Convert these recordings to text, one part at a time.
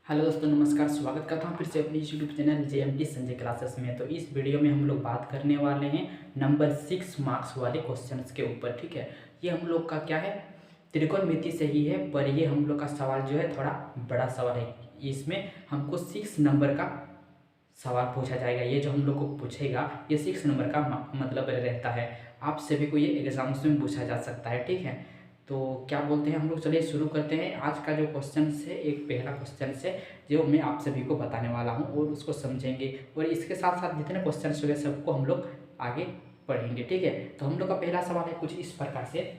Hello दोस्तों, नमस्कार। स्वागत करता हूँ फिर से अपनी YouTube channel JMT Sanjay classes में। तो इस वीडियो में हम लोग बात करने वाले हैं नंबर 6 मार्क्स वाले क्वेश्चंस के ऊपर। ठीक है, ये हम लोग का क्या है, त्रिकोणमिति से ही है, पर ये हम लोग का सवाल जो है थोड़ा बड़ा सवाल है। इसमें हमको 6 नंबर का सवाल पूछा जाएगा। ये जो हम लोग को पूछेगा ये 6 नंबर का मतलब रहता है। आप सभी को ये एग्जाम्स में पूछा जा सकता है। ठीक है, तो क्या बोलते हैं हम लोग, चलिए शुरू करते हैं। आज का जो क्वेश्चन है, एक पहला क्वेश्चन है जो मैं आप सभी को बताने वाला हूँ और उसको समझेंगे, और इसके साथ साथ जितने क्वेश्चन हुए सबको हम लोग आगे पढ़ेंगे। ठीक है, तो हम लोग का पहला सवाल है कुछ इस प्रकार से,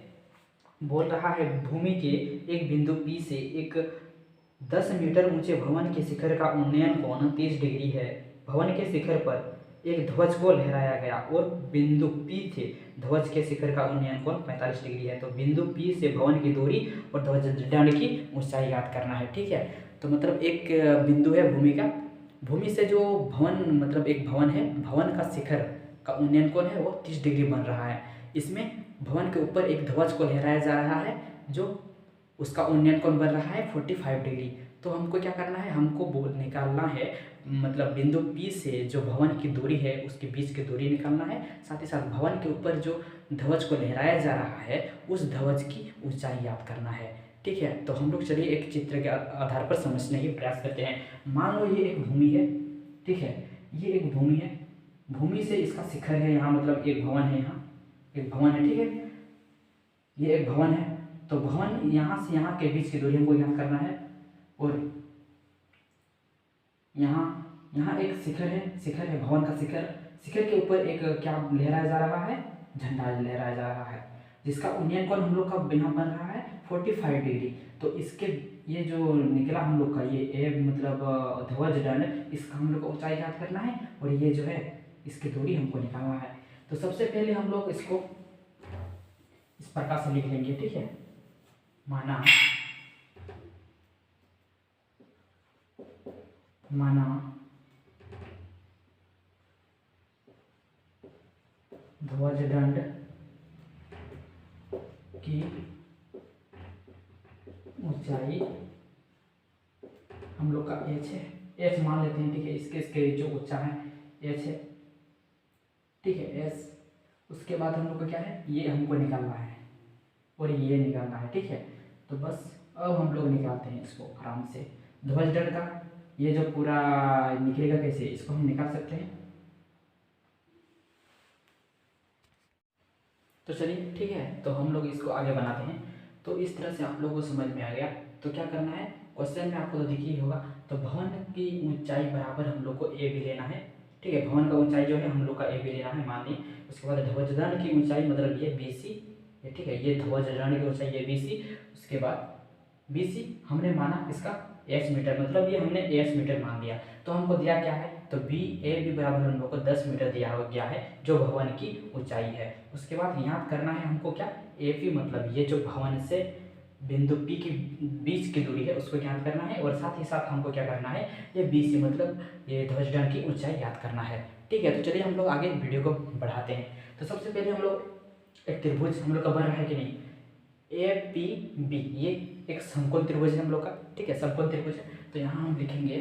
बोल रहा है भूमि के एक बिंदु P से एक 10 मीटर ऊंचे भवन के शिखर का उन्नयन कोण 30 डिग्री है। भवन के शिखर पर एक ध्वज को लहराया गया और बिंदु P से ध्वज के शिखर का उन्नयन कोण 45 डिग्री है। तो बिंदु P से भवन की दूरी और ध्वज दंड की ऊंचाई याद करना है। ठीक है, तो मतलब एक बिंदु है भूमि का, भूमि से जो भवन मतलब एक भवन है, भवन का शिखर का उन्नयन कोण है वो 30 डिग्री बन रहा है। इसमें भवन के ऊपर एक ध्वज को लहराया जा रहा है जो उसका उन्नयन कोण बन रहा है 45 डिग्री। तो हमको क्या करना है, हमको बोल निकालना है मतलब बिंदु P से जो भवन की दूरी है उसके बीच की दूरी निकालना है, साथ ही साथ भवन के ऊपर जो ध्वज को लहराया जा रहा है उस ध्वज की ऊंचाई याद करना है। ठीक है, तो हम लोग चलिए एक चित्र के आधार पर समझने की प्रयास करते हैं। मान लो ये एक भूमि है। ठीक है, ये एक भूमि है, भूमि से इसका शिखर है यहाँ, मतलब एक भवन है, यहाँ एक भवन है। ठीक है, ये एक भवन है, तो भवन यहाँ से यहाँ के बीच की दूरी हमको याद करना है। और यहाँ यहाँ एक शिखर है, शिखर है भवन का शिखर, शिखर के ऊपर एक क्या लहराया जा रहा है, झंडा लहराया जा रहा है, जिसका उन्नयन कोण हम लोग का यहाँ बन रहा है 45 डिग्री। तो इसके ये जो निकला हम लोग का ये ए मतलब ध्वज दंड, इसका हम लोग को ऊंचाई याद करना है और ये जो है इसकी दूरी हमको निकालना है। तो सबसे पहले हम लोग इसको इस प्रकार से लिख लेंगे। ठीक है, माना ध्वज दंड की ऊंचाई हम लोग का h है, h मान लेते हैं। ठीक है, इसके जो ऊंचा है h है। ठीक है, s, उसके बाद हम लोग का क्या है, ये हमको निकालना है और ये निकालना है। ठीक है, तो बस अब हम लोग निकालते हैं इसको आराम से। ध्वज दंड का ये जो पूरा निकलेगा कैसे, इसको हम निकाल सकते हैं। तो चलिए ठीक है, तो हम लोग इसको आगे बनाते हैं। तो इस तरह से आप लोगों को समझ में आ गया। तो क्या करना है, क्वेश्चन में आपको तो दिख ही होगा। तो भवन की ऊंचाई बराबर हम लोग को ए भी लेना है। ठीक है, भवन का ऊंचाई जो है हम लोग का ए भी लेना है, मान ली। उसके बाद ध्वजदंड की ऊंचाई मतलब ये BC, ठीक है, ये ध्वजदंड की ऊंचाई ये BC। उसके बाद BC हमने माना इसका x मीटर, मतलब ये हमने x मीटर मान लिया। तो हमको दिया क्या है, तो BA भी बराबर हम लोग को 10 मीटर दिया गया है जो भवन की ऊंचाई है। उसके बाद याद करना है हमको क्या, AP मतलब ये जो भवन से बिंदु P के बीच की दूरी है उसको याद करना है, और साथ ही साथ हमको क्या करना है, ये BC मतलब ये ध्वजदंड की ऊंचाई याद करना है। ठीक है, तो चलिए हम लोग आगे वीडियो को बढ़ाते हैं। तो सबसे पहले हम लोग एक त्रिभुज हम लोग का बन रहा है कि नहीं, APB, ये एक समकोण त्रिभुज है हम लोग का। ठीक है, समकोण त्रिभुज है, तो यहाँ हम लिखेंगे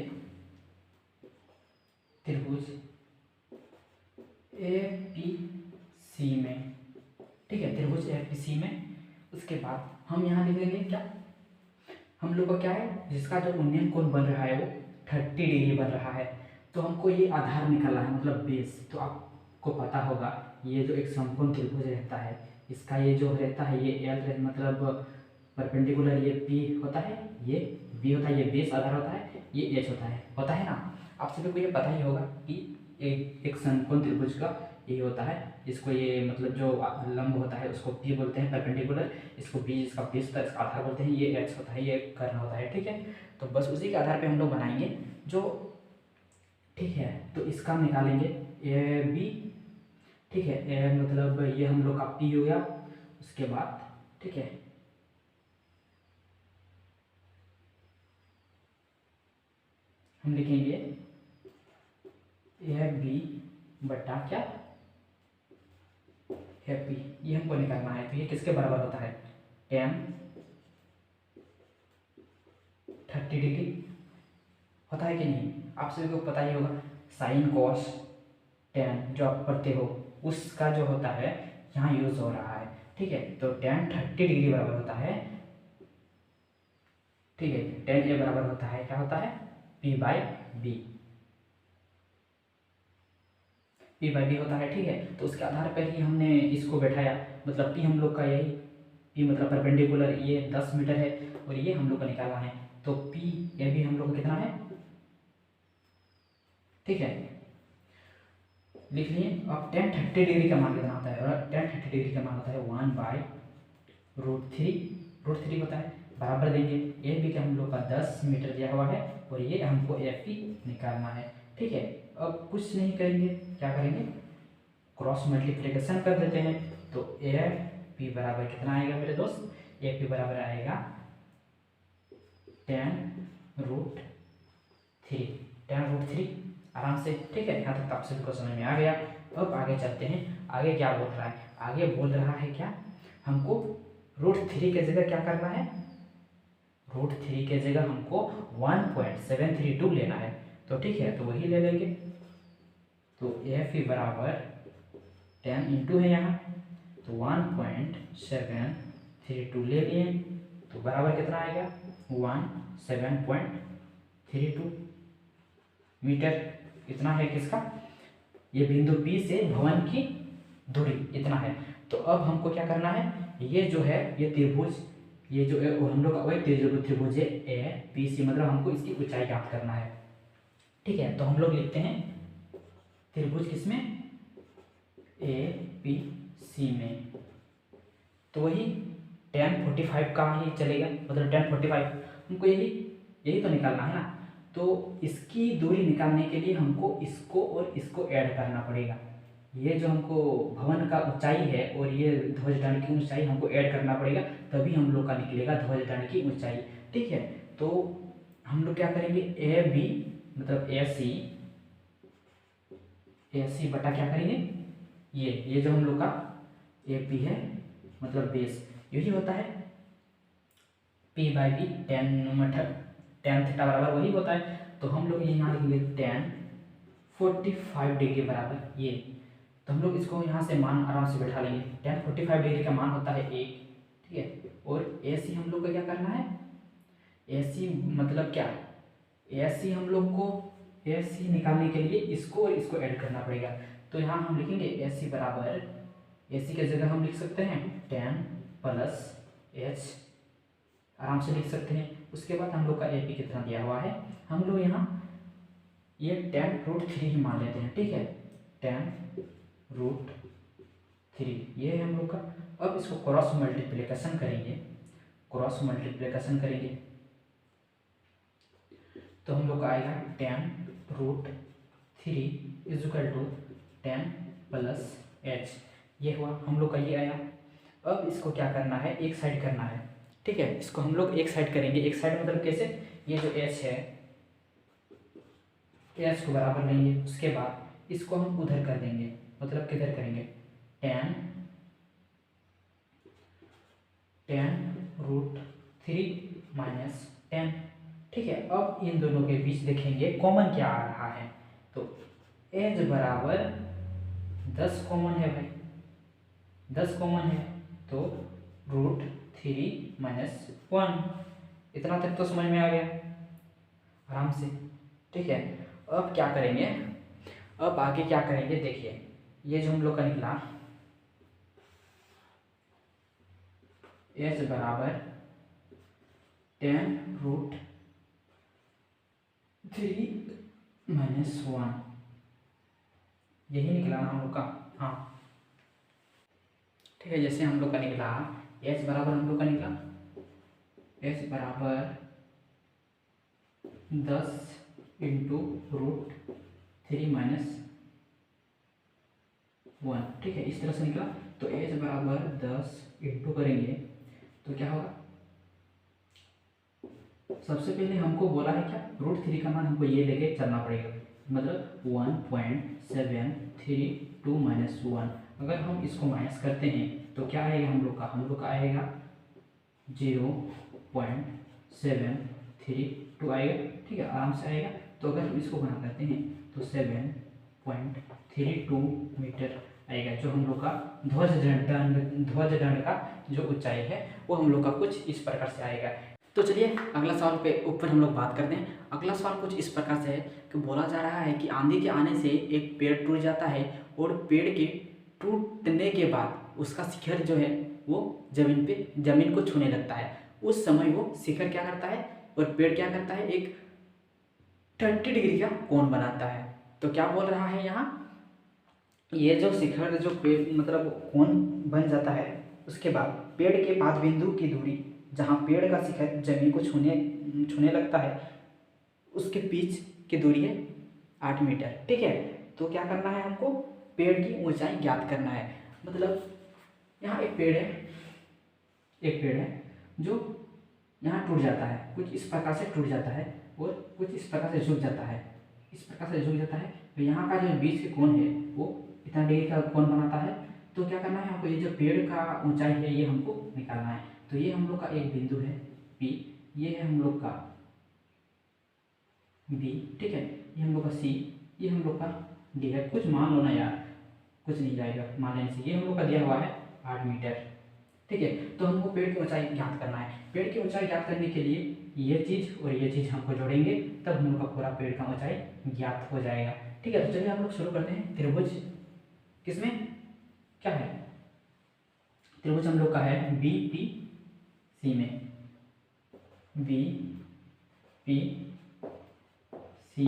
त्रिभुज APC में। ठीक है, त्रिभुज APC में। उसके बाद हम यहाँ लिखेंगे क्या, हम लोग का क्या है, जिसका जो उन्नयन कोण बन रहा है वो 30 डिग्री बन रहा है। तो हमको ये आधार निकालना है, मतलब बेस। तो आपको पता होगा ये जो एक समकोण त्रिभुज रहता है, इसका ये जो रहता है ये L मतलब परपेंडिकुलर, ये P होता है, ये B होता है, ये बेस आधार होता है, ये H होता है ना। आप सभी को ये पता ही होगा कि एक समकोण त्रिभुज का ये होता है, इसको ये मतलब जो लंब होता है उसको P बोलते हैं, परपेंडिकुलर इसको B, इसका बेस होता है, इसका आधार बोलते हैं, ये H होता है, ये कर्ण होता है। ठीक है, तो बस उसी के आधार पे हम लोग बनाएंगे जो। ठीक है, तो इसका निकालेंगे AB। ठीक है, ए मतलब ये हम लोग का P हो गया। उसके बाद ठीक है, हम लिखेंगे AB बटा क्या, P, ये हमको निकालना है। तो ये किसके बराबर होता है, tan 30 डिग्री होता है कि नहीं, आप सभी को पता ही होगा। साइन कॉस टेन जो आप पढ़ते हो उसका जो होता है यहाँ यूज हो रहा है, ठीक है। तो टेन 30 डिग्री बराबर होता है, ठीक है। टेन ए बराबर होता है, क्या होता है, P/B, P/B होता है, ठीक है। तो उसके आधार पर ही हमने इसको बैठाया, मतलब P हम लोग का यही, P मतलब परपेंडिकुलर, ये 10 मीटर है और ये हम लोग का निकाला है, तो P/AB हम लोग का कितना है, ठीक है। लिख लिए। अब टेन 30 डिग्री का मान कितना होता है, और टेन 30 डिग्री का मान होता है 1/√3, √3 होता है, बराबर देंगे ए बी का हम लोग का 10 मीटर दिया हुआ है और ये हमको एफ पी निकालना है, ठीक है। अब कुछ नहीं करेंगे, क्या करेंगे, क्रॉस मल्टीप्लिकेशन कर देते हैं। तो ए पी बराबर कितना आएगा मेरे दोस्त, ए पी बराबर आएगा 10√3, 10√3 आराम से, ठीक है। यहाँ तक आप सभी को समझ में आ गया। अब आगे चलते हैं, आगे क्या बोल रहा है, आगे बोल रहा है क्या, हमको √3 के जगह क्या करना है, √3 के जगह हमको 1.732 लेना है, तो ठीक है, तो वही ले लेंगे। तो एफ ई बराबर 10 इंटू है यहाँ, तो 1.732 ले लिए, तो बराबर कितना आएगा 17.32 मीटर। इतना है किसका, ये बिंदु P से भवन की दूरी इतना है। तो अब हमको क्या करना है, ये जो है ये त्रिभुज, ये जो है हम लोग का वही त्रिभुज है ए पी सी, मतलब हमको इसकी ऊंचाई ज्ञात करना है, ठीक है। तो हम लोग लिखते हैं त्रिभुज किसमें, ए पी सी में, तो वही tan 45 का ही चलेगा, मतलब tan 45 हमको यही तो निकालना है ना। तो इसकी दूरी निकालने के लिए हमको इसको और इसको ऐड करना पड़ेगा, ये जो हमको भवन का ऊंचाई है और ये ध्वजदंड की ऊंचाई हमको ऐड करना पड़ेगा, तभी हम लोग का निकलेगा ध्वजदंड की ऊंचाई, ठीक है। तो हम लोग क्या करेंगे, ए बी मतलब ए सी बटा क्या करेंगे, ये जो हम लोग का ए पी है मतलब बेस, यही होता है P/B, tan थीटा बराबर वही होता है। तो हम लोग यहाँ लिखेंगे tan 45 डिग्री बराबर ये, तो हम लोग इसको यहाँ से मान आराम से बैठा लेंगे। tan 45 डिग्री का मान होता है 1, ठीक है। और ए सी हम लोग को क्या करना है, ए सी मतलब क्या, ए सी हम लोग को ए सी निकालने के लिए इसको और इसको ऐड करना पड़ेगा। तो यहाँ हम लिखेंगे ए सी बराबर, ए सी के जगह हम लिख सकते हैं tan + h, आराम से लिख सकते हैं। उसके बाद हम लोग का ए पी कितना दिया हुआ है, हम लोग यहाँ ये tan√3 ही मान लेते हैं, ठीक है, tan√3 ये है हम लोग का। अब इसको क्रॉस मल्टीप्लिकेशन करेंगे, तो हम लोग का आएगा tan√3 = tan + h, ये हुआ हम लोग का, ये आया। अब इसको क्या करना है, एक साइड करना है, ठीक है। इसको हम लोग एक साइड करेंगे, एक साइड मतलब कैसे, ये जो h है h को बराबर लेंगे, उसके बाद इसको हम उधर कर देंगे, मतलब किधर करेंगे, tan√3 - 10, ठीक है। अब इन दोनों के बीच देखेंगे कॉमन क्या आ रहा है, तो h बराबर 10 कॉमन है भाई, 10 कॉमन है, तो √3 - 1, इतना तक तो समझ में आ गया आराम से, ठीक है। अब क्या करेंगे, अब आगे क्या करेंगे, देखिए ये जो हम लोग का निकला h बराबर tan√3 - 1, यही निकला ना हम लोग का, हाँ ठीक है। जैसे हम लोग का निकला h बराबर, हम लोग का निकला h बराबर 10 × √3 - 1, ठीक है, इस तरह से निकला। तो h बराबर 10 इंटू करेंगे तो क्या होगा, सबसे पहले हमको बोला है क्या, √3 का मान हमको ये लेके चलना पड़ेगा, मतलब 1.732 - 1, अगर हम इसको माइनस करते हैं तो क्या आएगा हम लोग का, आएगा 0.732 2 आएगा, ठीक है, आराम से आएगा। तो अगर हम इसको गुना करते हैं तो 7.32 मीटर आएगा, जो हम लोग का ध्वज दंड का जो ऊंचाई है वो हम लोग का कुछ इस प्रकार से आएगा। तो चलिए अगला सवाल पे ऊपर हम लोग बात करते हैं। अगला सवाल कुछ इस प्रकार से है कि बोला जा रहा है कि आंधी के आने से एक पेड़ टूट जाता है और पेड़ के टूटने के बाद उसका शिखर जो है वो जमीन को छूने लगता है। उस समय वो शिखर क्या करता है और पेड़ क्या करता है, एक 30 डिग्री का कोण बनाता है। तो क्या बोल रहा है यहाँ, ये जो शिखर जो पेड़ मतलब कोण बन जाता है, उसके बाद पेड़ के पाद बिंदु की दूरी जहाँ पेड़ का शिखर जमीन को छूने लगता है उसके बीच की दूरी है 8 मीटर, ठीक है। तो क्या करना है हमको, पेड़ की ऊंचाई ज्ञात करना है। मतलब यहाँ एक पेड़ है जो यहाँ टूट जाता है, कुछ इस प्रकार से टूट जाता है और कुछ इस प्रकार से झुक जाता है, इस प्रकार से झुक जाता है। तो यहाँ का जो बीच के कोण है वो इतना डिग्री का कोण बनाता है। तो क्या करना है हमको, ये जो पेड़ का ऊंचाई है ये हमको निकालना है। तो ये हम लोग का एक बिंदु है P, ये है हम लोग का B, ठीक है, ये हम लोग का C, ये हम लोग का D है। कुछ मान लो ना यार, कुछ नहीं जाएगा मान लेने से। ये हम लोग का दिया हुआ है 8 मीटर, ठीक है। तो हमको पेड़ की ऊंचाई ज्ञात करना है। पेड़ की ऊंचाई ज्ञात करने के लिए ये चीज़ और ये चीज़ हमको जोड़ेंगे, तब हम लोग का पूरा पेड़ का ऊंचाई ज्ञात हो जाएगा, ठीक है। तो चलिए हम लोग शुरू करते हैं। त्रिभुज किसमें क्या है, त्रिभुज हम लोग का है BPC में, BPC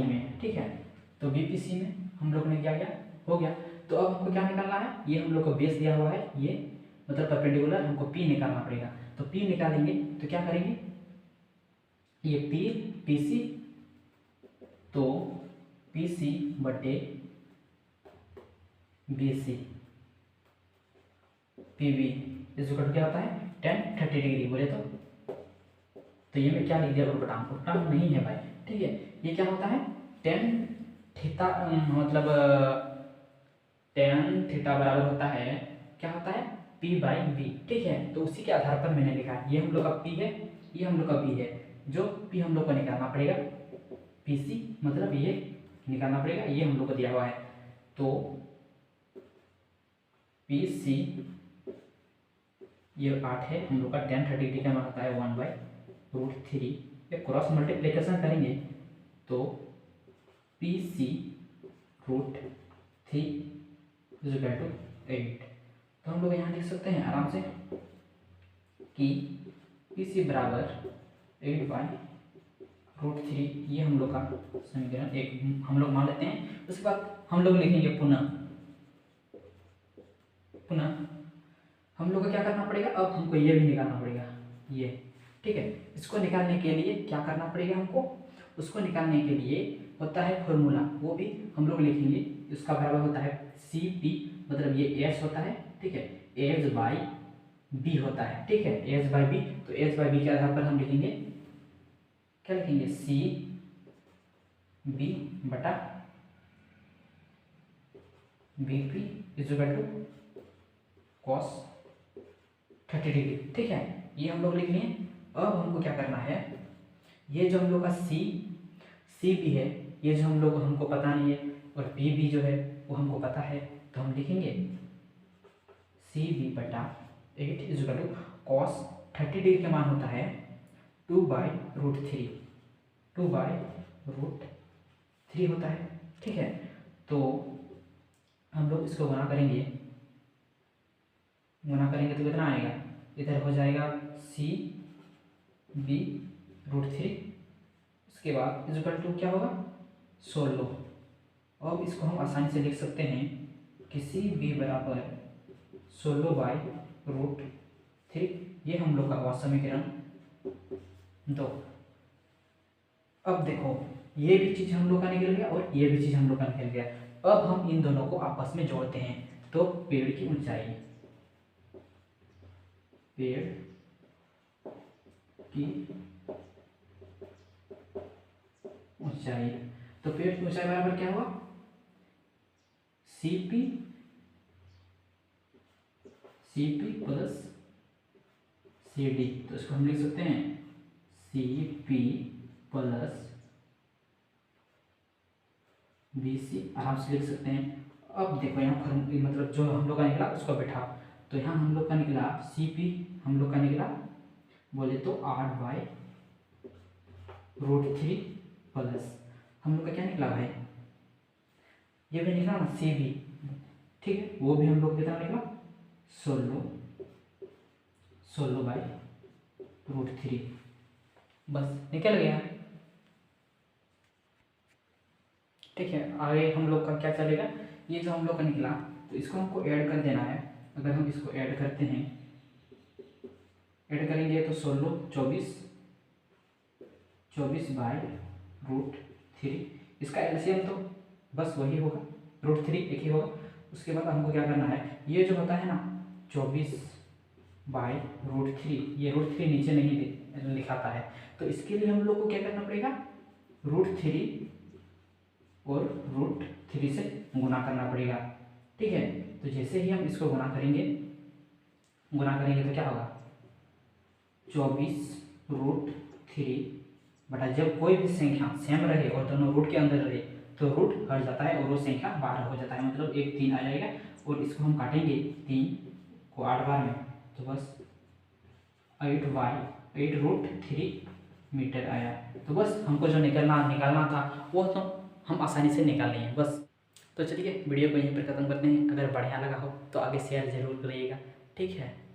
में, ठीक है। तो BPC में हम लोग ने क्या किया, हो गया। तो अब हमको क्या निकालना है, ये हम लोग को बेस दिया हुआ है, ये मतलब परपेंडिकुलर हमको P निकालना पड़ेगा। तो P निकालेंगे तो क्या करेंगे, ये PC, तो PC बटे BC, PB इस क्या होता है 10-30 डिग्री बोले तो ये मैं क्या लिख दिया, उल्टाम नहीं है भाई, ठीक है। ये क्या होता है 10 थीटा, मतलब 10 थीटा बराबर होता है, क्या होता है P/B, ठीक है। तो उसी के आधार पर मैंने लिखा है, ये हम लोग का P है, ये हम लोग का B है। जो P हम लोग को निकालना पड़ेगा, PC मतलब ये निकालना पड़ेगा, ये हम लोग को दिया हुआ है। तो PC ये 8 है हम लोग का, 10-30 डिग्री का मान होता है 1/√3। ये क्रॉस मल्टीप्लिकेशन करेंगे तो PC√3 = 8। तो हम लोग यहाँ लिख सकते हैं आराम से कि PC बराबर 8/√3, ये हम लोग का समीकरण 1 हम लोग मान लेते हैं। उसके बाद हम लोग लिखेंगे पुनः हम लोग को क्या करना पड़ेगा, अब हमको ये भी निकालना पड़ेगा, ये, ठीक है। इसको निकालने के लिए क्या करना पड़ेगा हमको, उसको निकालने के लिए होता है फॉर्मूला, वो भी हम लोग लिखेंगे। इसका बराबर होता है CP, मतलब ये S होता है, ठीक है, H/B होता है, ठीक है, H/B। तो H/B के आधार पर हम लिखेंगे, क्या लिखेंगे, CB बटा BP = cos 30 डिग्री, ठीक है। ये हम लोग लिख लिए। अब हमको क्या करना है, ये जो हम लोग का CP है, ये जो हमको पता नहीं है, और PB जो है वो हमको पता है। तो हम लिखेंगे CB बटा 8 = cos 30 डिग्री का मान होता है 2/√3 होता है, ठीक है। तो हम लोग इसको गुना करेंगे तो कितना आएगा, इधर हो जाएगा CB√3, उसके बाद = क्या होगा 16। अब इसको हम आसानी से लिख सकते हैं कि CB बराबर 16/√3, ये हम लोग का हुआ समीकरण 2। अब देखो ये भी चीज़ हम लोग का निकल गया और ये भी चीज़ हम लोग का निकल गया। अब हम इन दोनों को आपस में जोड़ते हैं, तो पेड़ की ऊंचाई, पेड़ की ऊंचाई, तो पेड़ की ऊंचाई बराबर क्या हुआ, CP + CD। तो इसको हम लिख सकते हैं CP प्लस BC आराम से लिख सकते हैं। अब देखो यहाँ मतलब जो हम लोग का निकला उसको बैठा, तो यहाँ हम लोग का निकला CP हम लोग का निकला बोले तो 8/√3 प्लस हम लोग का क्या निकला भाई, ये भी निकला ना CB, ठीक है, वो भी हम लोग कितना निकला 16/√3 बस निकल गया। ठीक है, आगे हम लोग का क्या चलेगा, ये जो हम लोग का निकला तो इसको हमको ऐड कर देना है। अगर हम इसको ऐड करते हैं, ऐड करेंगे तो 24/√3, इसका एलसीएम तो बस वही होगा, √3 एक ही होगा। उसके बाद हमको क्या करना है, ये जो होता है ना 24/√3, ये √3 नीचे नहीं लिखाता है, तो इसके लिए हम लोग को क्या करना पड़ेगा, √3 और √3 से गुना करना पड़ेगा। ठीक है, तो जैसे ही हम इसको गुना करेंगे तो क्या होगा 24√3 बटा, जब कोई भी संख्या सेम रहे और दोनों रूट के अंदर रहे तो रूट हट जाता है और वो संख्या 12 हो जाता है, मतलब एक 3 आ जाएगा और इसको हम काटेंगे 3 को 8 बार में, तो बस 8/√3 मीटर आया। तो बस हमको जो निकालना था वो तो हम आसानी से निकाल लेंगे बस। तो चलिए वीडियो को यहीं पर ख़त्म करते हैं। अगर बढ़िया लगा हो तो आगे शेयर ज़रूर करिएगा। ठीक है।